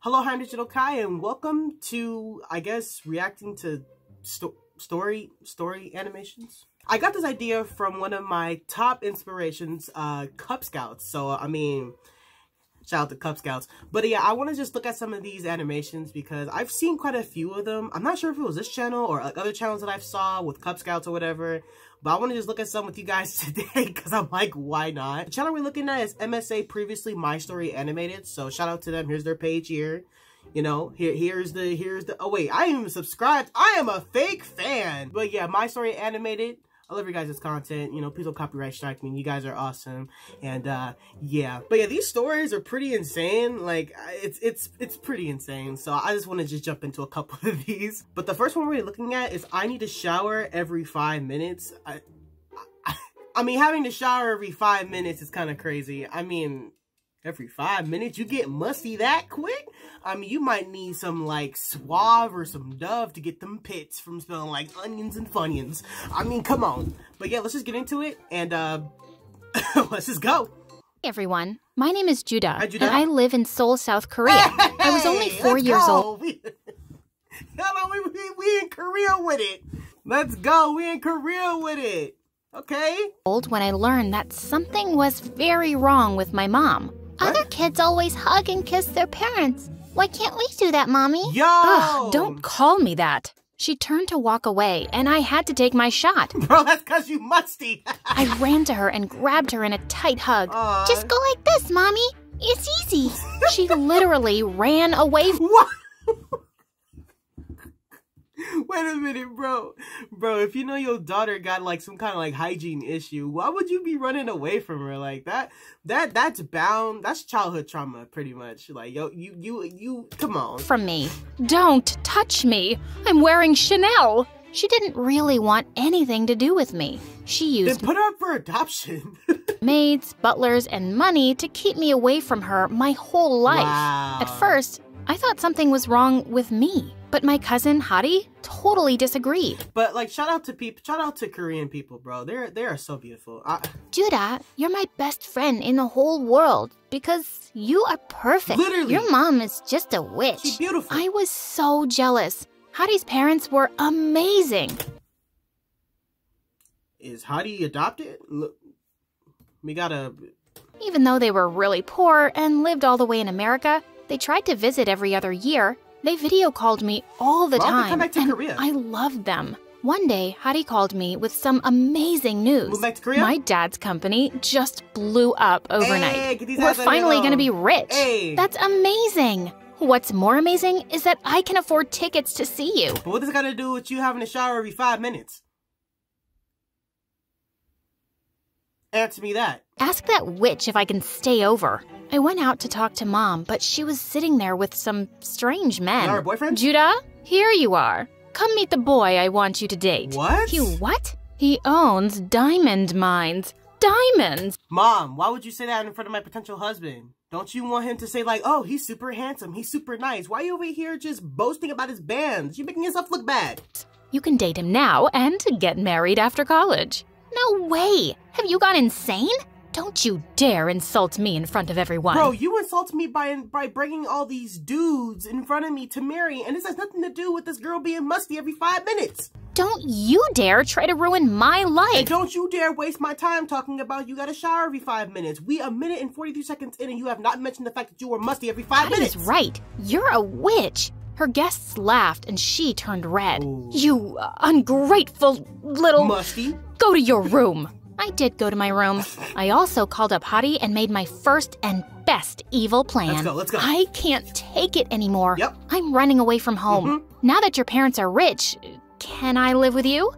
Hello, I'm Digital Kai, and welcome to, I guess, reacting to story animations. I got this idea from one of my top inspirations, Cub Scouts. So, I mean, shout out to Cub Scouts. But yeah, I want to just look at some of these animations because I've seen quite a few of them. I'm not sure if it was this channel or like other channels that I've saw with Cub Scouts or whatever. But I want to just look at some with you guys today because I'm like, why not? The channel we're looking at is MSA, previously My Story Animated. So shout out to them. Here's their page here. You know, here's the, oh wait, I ain't even subscribed. I am a fake fan. But yeah, My Story Animated. I love your guys' content. You know, please don't copyright strike me. You guys are awesome. And yeah. But yeah, these stories are pretty insane. Like, it's pretty insane. So I just want to just jump into a couple of these. But the first one we're looking at is I need to shower every 5 minutes. I mean, having to shower every 5 minutes is kind of crazy. I mean, every 5 minutes, you get musty that quick? I mean, you might need some, like, Suave or some Dove to get them pits from smelling like onions and Funyuns. I mean, come on. But yeah, let's just get into it, and, let's just go. Hey everyone, my name is Judah, Hi, Judah. and I live in Seoul, South Korea. I was only 4 years old. We in Korea with it. Let's go. We in Korea with it. Okay? When I learned that something was very wrong with my mom. What? Other kids always hug and kiss their parents. Why can't we do that, Mommy? Yo! Ugh, don't call me that. She turned to walk away, and I had to take my shot. Bro, that's because you musty. I ran to her and grabbed her in a tight hug. Just go like this, Mommy. It's easy. She literally ran away. What? Wait a minute, bro. Bro, if you know your daughter got like some kind of like hygiene issue, why would you be running away from her like that? That's bound. That's childhood trauma, pretty much. Like, yo, you, come on. From me. Don't touch me. I'm wearing Chanel. She didn't really want anything to do with me. She used Then put her up for adoption. maids, butlers, and money to keep me away from her my whole life. Wow. At first, I thought something was wrong with me. But my cousin Hadi totally disagreed. But like, shout out to Korean people, bro. They are so beautiful. Judah, you're my best friend in the whole world because you are perfect. Literally. Your mom is just a witch. She's beautiful. I was so jealous. Hadi's parents were amazing. Is Hadi adopted? Look, we gotta. Even though they were really poor and lived all the way in America, they tried to visit every other year. They video called me all the time, come back to Korea. I loved them. One day, Hadi called me with some amazing news. Move back to Korea? My dad's company just blew up overnight. Hey, get these We're ass out of finally here, going to be though. rich. Hey. That's amazing. What's more amazing is that I can afford tickets to see you. But what does it got to do with you having to shower every 5 minutes? Answer me that. Ask that witch if I can stay over. I went out to talk to Mom, but she was sitting there with some strange men. You are her boyfriend? Judah, here you are. Come meet the boy I want you to date. What? He what? He owns diamond mines. Diamonds! Mom, why would you say that in front of my potential husband? Don't you want him to say like, oh, he's super handsome, he's super nice. Why are you over here just boasting about his bands? You're making yourself look bad. You can date him now and get married after college. No way! Have you gone insane? Don't you dare insult me in front of everyone. Bro, you insulted me by bringing all these dudes in front of me to marry, and this has nothing to do with this girl being musty every 5 minutes. Don't you dare try to ruin my life. And don't you dare waste my time talking about you gotta shower every 5 minutes. We a minute and 43 seconds in, and you have not mentioned the fact that you were musty every 5 minutes. That is right. You're a witch. Her guests laughed, and she turned red. Ooh. You ungrateful little... Musty. Go to your room. I did go to my room. I also called up Hadi and made my first and best evil plan. Let's go. I can't take it anymore. Yep. I'm running away from home. Now that your parents are rich, can I live with you?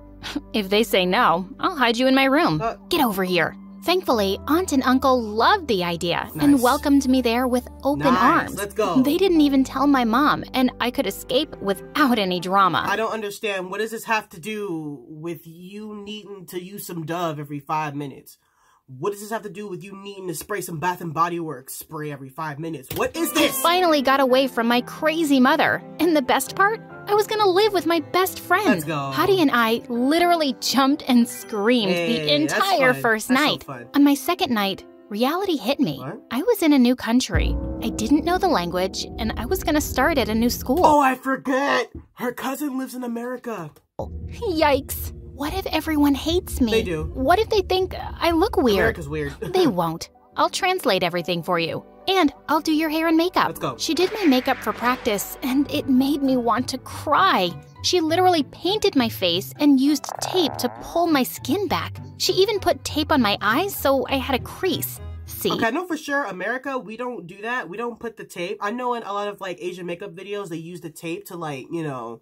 If they say no, I'll hide you in my room. Get over here. Thankfully, Aunt and Uncle loved the idea and welcomed me there with open arms. Let's go. They didn't even tell my mom, and I could escape without any drama. I don't understand. What does this have to do with you needing to use some Dove every 5 minutes? What does this have to do with you needing to spray some Bath & Body Works spray every 5 minutes? What is this? I finally got away from my crazy mother. And the best part? I was gonna live with my best friend. Let's go. Hadi and I literally jumped and screamed the entire first night. So fun. On my second night, reality hit me. What? I was in a new country. I didn't know the language, and I was gonna start at a new school. Oh, I forget! Her cousin lives in America. Yikes. What if everyone hates me? They do. What if they think I look weird? America's weird. They won't. I'll translate everything for you. And I'll do your hair and makeup. Let's go. She did my makeup for practice, and it made me want to cry. She literally painted my face and used tape to pull my skin back. She even put tape on my eyes so I had a crease. See? Okay, I know for sure America, we don't do that. We don't put the tape. I know in a lot of like Asian makeup videos, they use the tape to like, you know,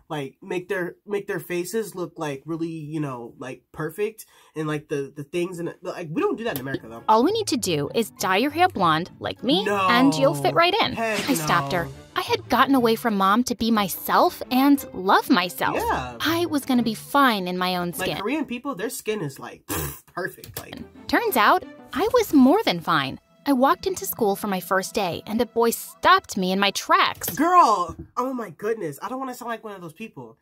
like make their faces look like really, you know, like perfect and like the things and like we don't do that in America though. All we need to do is dye your hair blonde like me No. and you'll fit right in. Heck I stopped no. her. I had gotten away from mom to be myself and love myself. Yeah. I was gonna be fine in my own skin. Like Korean people, their skin is like perfect. Like Turns out, I was more than fine. I walked into school for my first day, and a boy stopped me in my tracks. girl, oh my goodness. I don't want to sound like one of those people.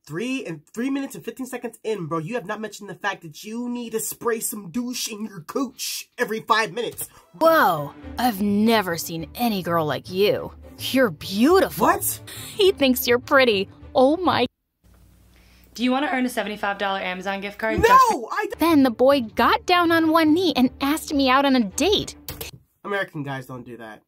3 minutes and 15 seconds in, bro, you have not mentioned the fact that you need to spray some douche in your cooch every 5 minutes. Whoa, I've never seen any girl like you. You're beautiful. What? He thinks you're pretty. Oh my. Do you want to earn a $75 Amazon gift card? No! Then the boy got down on one knee and asked me out on a date. American guys don't do that.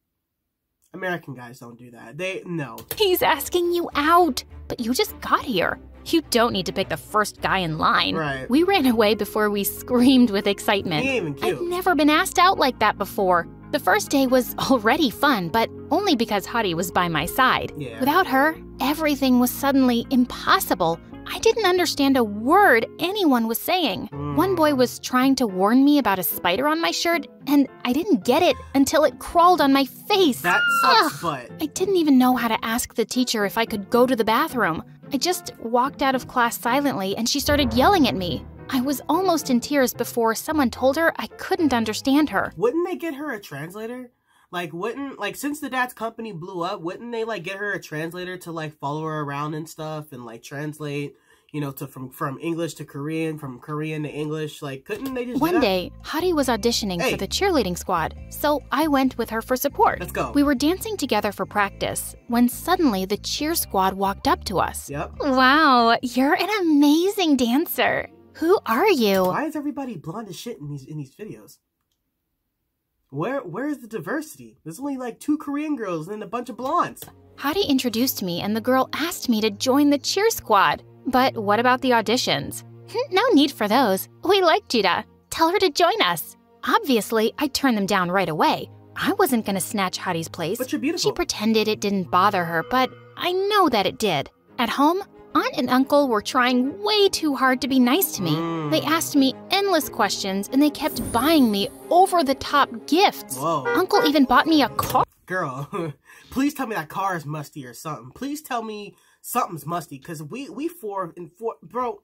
American guys don't do that. No. He's asking you out, but you just got here. You don't need to pick the first guy in line. Right. We ran away before we screamed with excitement. He ain't even cute. I've never been asked out like that before. The first day was already fun, but only because Hottie was by my side. Yeah. Without her, everything was suddenly impossible. I didn't understand a word anyone was saying. One boy was trying to warn me about a spider on my shirt, and I didn't get it until it crawled on my face. That sucks, Ugh. but I didn't even know how to ask the teacher if I could go to the bathroom. I just walked out of class silently, and she started yelling at me. I was almost in tears before someone told her I couldn't understand her. wouldn't they get her a translator? Like, since the dad's company blew up, wouldn't they, like, get her a translator to, like, follow her around and stuff and, like, translate, you know, to from English to Korean, from Korean to English? Like, couldn't they just do One that? day, Hottie was auditioning Hey. for the cheerleading squad, so I went with her for support. Let's go. We were dancing together for practice when suddenly the cheer squad walked up to us. Yep. Wow, you're an amazing dancer. Who are you? Why is everybody blonde as shit in these videos? Where is the diversity? There's only, like, 2 Korean girls and a bunch of blondes. Hottie introduced me and the girl asked me to join the cheer squad. But what about the auditions? No need for those. We like Judah. Tell her to join us. Obviously, I turned them down right away. I wasn't gonna snatch Hottie's place. But you're beautiful. She pretended it didn't bother her, but I know that it did. At home, Aunt and Uncle were trying way too hard to be nice to me. They asked me endless questions and they kept buying me over-the-top gifts. Whoa. Uncle even bought me a car. Girl, please tell me that car is musty or something. Please tell me something's musty, because we 4 and 4, bro.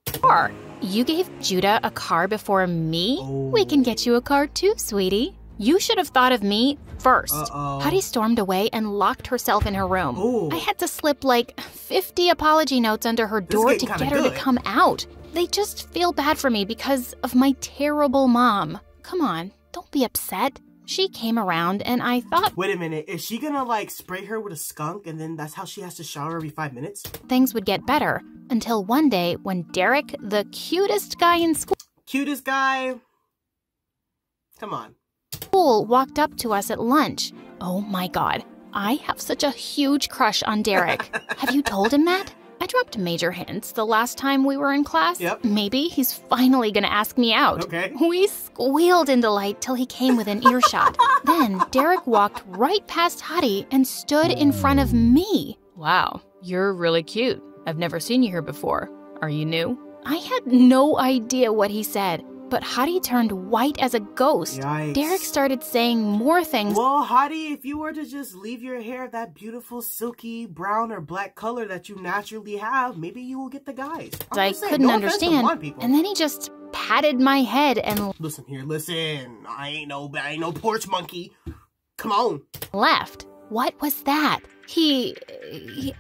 You gave Judah a car before me? Oh. We can get you a car too, sweetie. You should have thought of me first. Uh-oh. Hottie stormed away and locked herself in her room. Ooh. I had to slip like 50 apology notes under her door to getting get kinda her to good. come out. They just feel bad for me because of my terrible mom. Come on, don't be upset. She came around and I thought Wait a minute, is she gonna, like, spray her with a skunk and then that's how she has to shower every 5 minutes? things would get better. Until one day when Derek, the cutest guy in Cutest guy? Come on. school, walked up to us at lunch. Oh my god, I have such a huge crush on Derek. Have you told him that? I dropped major hints the last time we were in class. Yep. Maybe he's finally gonna ask me out. Okay. We squealed in delight till he came within earshot. Then Derek walked right past Hottie and stood in front of me. Wow, you're really cute. I've never seen you here before. Are you new? I had no idea what he said, but Hottie turned white as a ghost. Yikes. Derek started saying more things. Well, Hottie, if you were to just leave your hair that beautiful silky brown or black color that you naturally have, maybe you will get the guys. I'm I just saying, couldn't no offense to blonde understand. people. And then he just patted my head and Listen here, listen. I ain't no porch monkey. Come on. left. What was that? He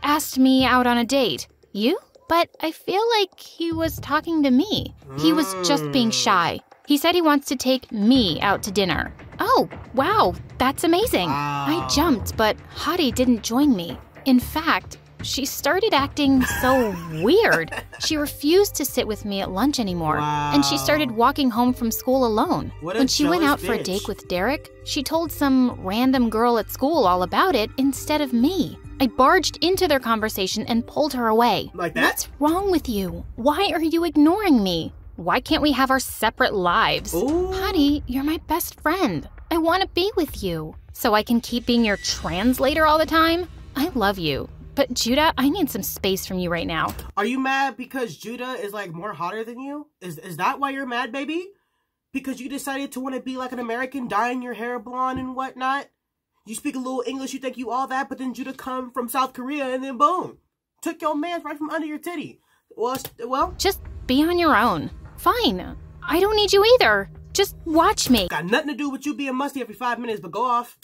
asked me out on a date. You? But I feel like he was talking to me. He was just being shy. He said he wants to take me out to dinner. Oh, wow, that's amazing. Wow. I jumped, but Hadi didn't join me. In fact, she started acting so weird. She refused to sit with me at lunch anymore, and she started walking home from school alone. When she went out for a date with Derek, she told some random girl at school all about it instead of me. I barged into their conversation and pulled her away. Like that? What's wrong with you? Why are you ignoring me? Why can't we have our separate lives? Hadi, you're my best friend. I want to be with you. So I can keep being your translator all the time? I love you. But Judah, I need some space from you right now. Are you mad because Judah is like more hotter than you? Is that why you're mad, baby? Because you decided to want to be like an American, dyeing your hair blonde and whatnot? You speak a little English, you think you all that, but then Judah come from South Korea and then boom. Took your man right from under your titty. Well, just be on your own. Fine. I don't need you either. Just watch me. Got nothing to do with you being musty every 5 minutes, but go off.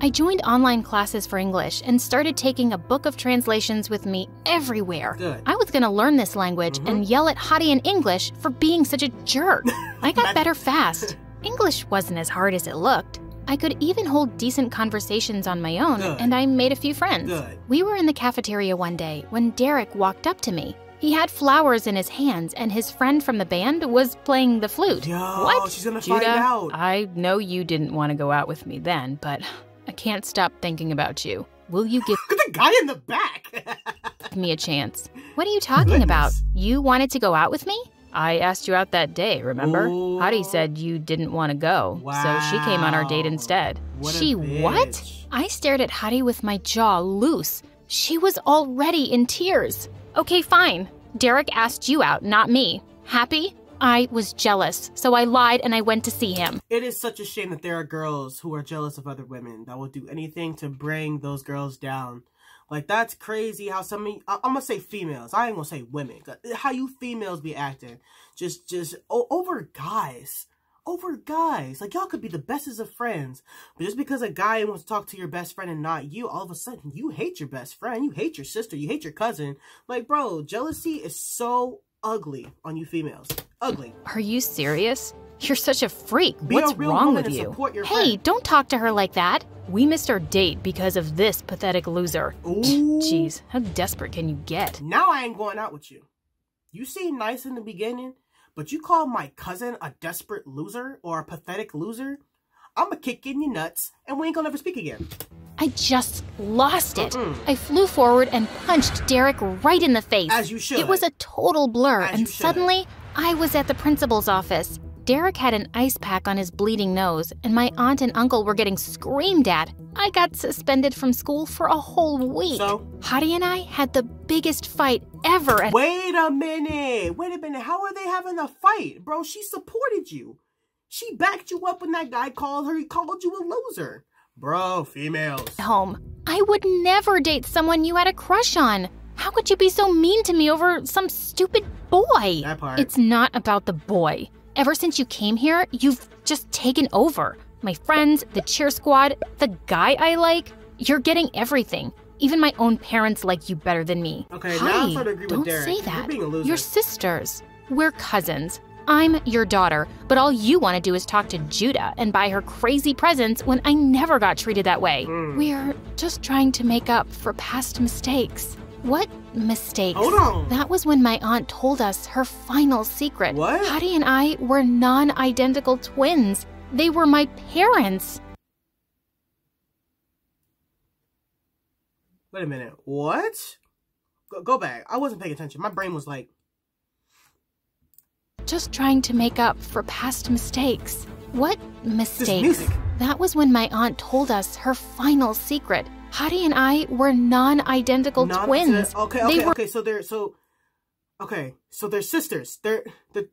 I joined online classes for English and started taking a book of translations with me everywhere. Good. I was gonna learn this language and yell at Hadi in English for being such a jerk. I got better fast. English wasn't as hard as it looked. I could even hold decent conversations on my own, and I made a few friends. Good. We were in the cafeteria one day when Derek walked up to me. He had flowers in his hands, and his friend from the band was playing the flute. Yo, what? she's gonna Judah, find out. I know you didn't want to go out with me then, but I can't stop thinking about you. Will you give the guy in the back? me a chance? What are you talking about? You wanted to go out with me? I asked you out that day, remember? Ooh. Hadi said you didn't want to go, so she came on our date instead. What a She bitch. what? I stared at Hadi with my jaw loose. She was already in tears. Okay, fine. Derek asked you out, not me. Happy? I was jealous, so I lied and I went to see him. It is such a shame that there are girls who are jealous of other women that will do anything to bring those girls down. Like, that's crazy how I'm gonna say females. I ain't gonna say women. How you females be acting. Just over guys. Over guys. Like, y'all could be the bestest of friends. But just because a guy wants to talk to your best friend and not you, all of a sudden, you hate your best friend. You hate your sister. You hate your cousin. Like, bro, jealousy is so ugly on you females. Ugly. Are you serious? You're such a freak. Be What's a real wrong woman with and you? support your Hey, friend. don't talk to her like that. We missed our date because of this pathetic loser. Ooh. Jeez, how desperate can you get? Now I ain't going out with you. You seem nice in the beginning, but you call my cousin a desperate loser or a pathetic loser? I'ma kick in your nuts and we ain't gonna ever speak again. I just lost it. I flew forward and punched Derek right in the face. As you should. It was a total blur, As you and should. suddenly I was at the principal's office. Derek had an ice pack on his bleeding nose, and my aunt and uncle were getting screamed at. I got suspended from school for a whole week. So? Hadi and I had the biggest fight ever. And Wait a minute. How are they having a fight? Bro, she supported you. She backed you up when that guy called her. He called you a loser. Bro, females. home. I would never date someone you had a crush on. How could you be so mean to me over some stupid boy? That part. It's not about the boy. Ever since you came here, you've just taken over. My friends, the cheer squad, the guy I like, you're getting everything. Even my own parents like you better than me. Okay, now Hi, I'm starting to agree with don't Derek. say You're that. being a loser. You're sisters. We're cousins. I'm your daughter, but all you want to do is talk to Judah and buy her crazy presents when I never got treated that way. We're just trying to make up for past mistakes. What mistakes? Hold on. That was when my aunt told us her final secret. What? Hadi and I were non-identical twins. They were my parents. Wait a minute. What? Go back. I wasn't paying attention. My brain was like... Just trying to make up for past mistakes. What mistakes? music. That was when my aunt told us her final secret. Hadi and I were non-identical twins. Okay. So they're sisters. They're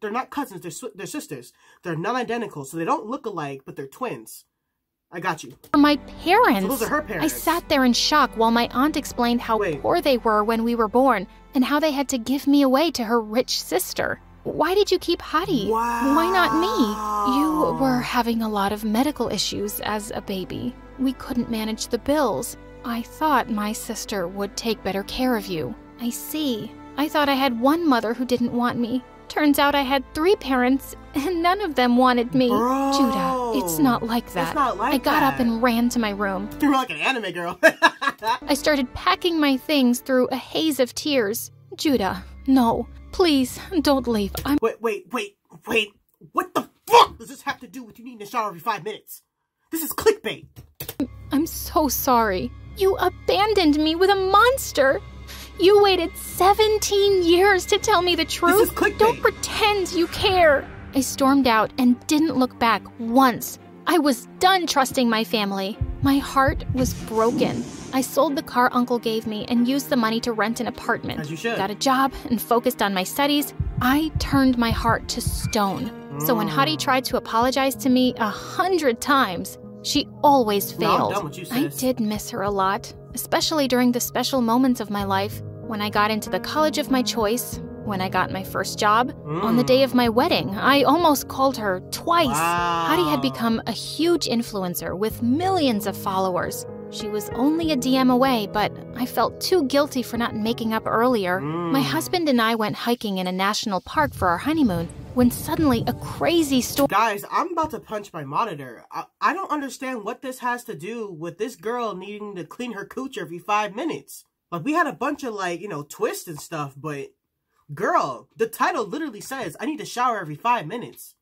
not cousins. They're sisters. They're non-identical, so they don't look alike, but they're twins. I got you. For my parents. So those are her parents. I sat there in shock while my aunt explained how poor they were when we were born and how they had to give me away to her rich sister. Why did you keep Hadi? Wow. Why not me? You were having a lot of medical issues as a baby. We couldn't manage the bills. I thought my sister would take better care of you. I see. I thought I had one mother who didn't want me. Turns out I had 3 parents, and none of them wanted me. Bro, Judah, it's not like that. It's not like I got up and ran to my room. You're like an anime girl. I started packing my things through a haze of tears. Judah, no, please, don't leave. Wait. What the fuck does this have to do with you needing a shower every 5 minutes? This is clickbait. I'm so sorry. You abandoned me with a monster. You waited 17 years to tell me the truth. This is clickbait. Don't pretend you care. I stormed out and didn't look back once. I was done trusting my family. My heart was broken. I sold the car Uncle gave me and used the money to rent an apartment. As you should. Got a job and focused on my studies. I turned my heart to stone. So when Hadi tried to apologize to me 100 times, she always failed. I'm done with you, I sis. did miss her a lot, especially during the special moments of my life. When I got into the college of my choice, when I got my first job, on the day of my wedding, I almost called her twice. Wow. Hadi had become a huge influencer with millions of followers. She was only a DM away, but I felt too guilty for not making up earlier. My husband and I went hiking in a national park for our honeymoon, when suddenly a crazy story— Guys, I'm about to punch my monitor. I don't understand what this has to do with this girl needing to clean her cooch every 5 minutes. Like, we had a bunch of, like, you know, twists and stuff, but girl, the title literally says, I need to shower every 5 minutes.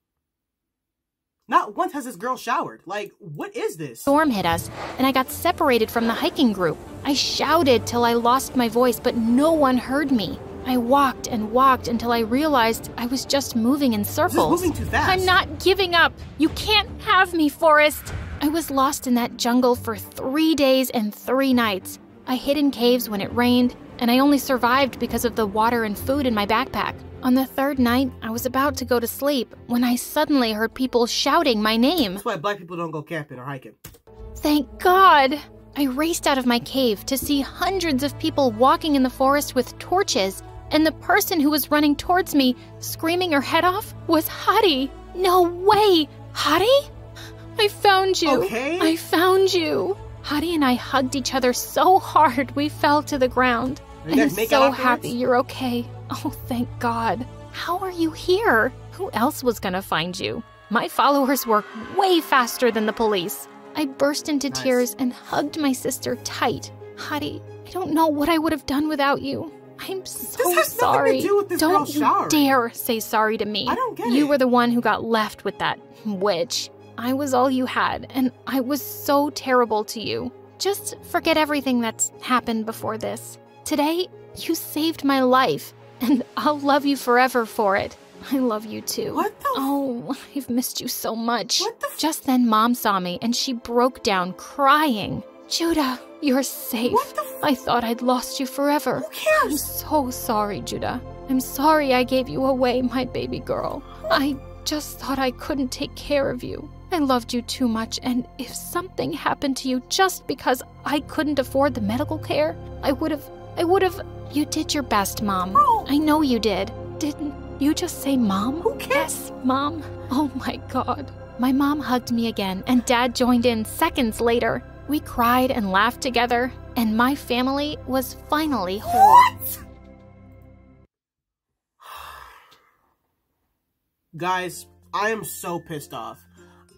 Not once has this girl showered. Like, what is this? Storm hit us, and I got separated from the hiking group. I shouted till I lost my voice, but no one heard me. I walked and walked until I realized I was just moving in circles. This is moving too fast. I'm not giving up. You can't have me, Forrest. I was lost in that jungle for 3 days and 3 nights. I hid in caves when it rained, and I only survived because of the water and food in my backpack. On the 3rd night, I was about to go to sleep when I suddenly heard people shouting my name. That's why black people don't go camping or hiking. Thank God! I raced out of my cave to see hundreds of people walking in the forest with torches, and the person who was running towards me, screaming her head off, was Hadi. No way! Hadi? I found you. Okay. I found you. Hadi and I hugged each other so hard we fell to the ground. You I'm guys make out so afterwards? happy you're okay. Oh, thank God. How are you here? Who else was gonna find you? My followers work way faster than the police. I burst into Nice. tears and hugged my sister tight. Hadi, I don't know what I would have done without you. I'm so This has sorry. nothing to do with this girl Don't you showering. dare say sorry to me. I don't get You it. were the one who got left with that witch. I was all you had, and I was so terrible to you. Just forget everything that's happened before this. Today, you saved my life, and I'll love you forever for it. I love you too. What the f- Oh, I've missed you so much. What the f- Just then, Mom saw me, and she broke down crying. Judah, you're safe. What the f- I thought I'd lost you forever. Who cares? I'm so sorry, Judah. I'm sorry I gave you away, my baby girl. I just thought I couldn't take care of you. I loved you too much, and if something happened to you just because I couldn't afford the medical care, I would have. You did your best, Mom. Bro. I know you did. Didn't you just say Mom? Who cares? Yes, Mom. Oh my God. My mom hugged me again, and Dad joined in seconds later. We cried and laughed together, and my family was finally whole. What? Guys, I am so pissed off.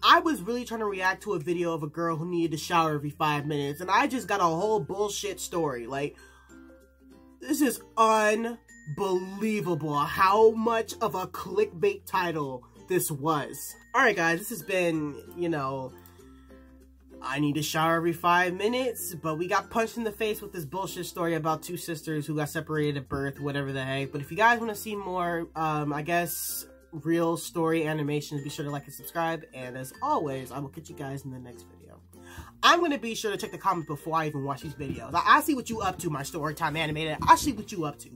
I was really trying to react to a video of a girl who needed to shower every 5 minutes, and I just got a whole bullshit story. Like, this is unbelievable how much of a clickbait title this was. Alright guys, this has been, you know, I need to shower every 5 minutes, but we got punched in the face with this bullshit story about 2 sisters who got separated at birth, whatever the heck. But if you guys want to see more, I guess, real story animations, be sure to like and subscribe. And as always, I will catch you guys in the next video. I'm going to be sure to check the comments before I even watch these videos. I see what you up to, my Storytime Animated. I see what you up to.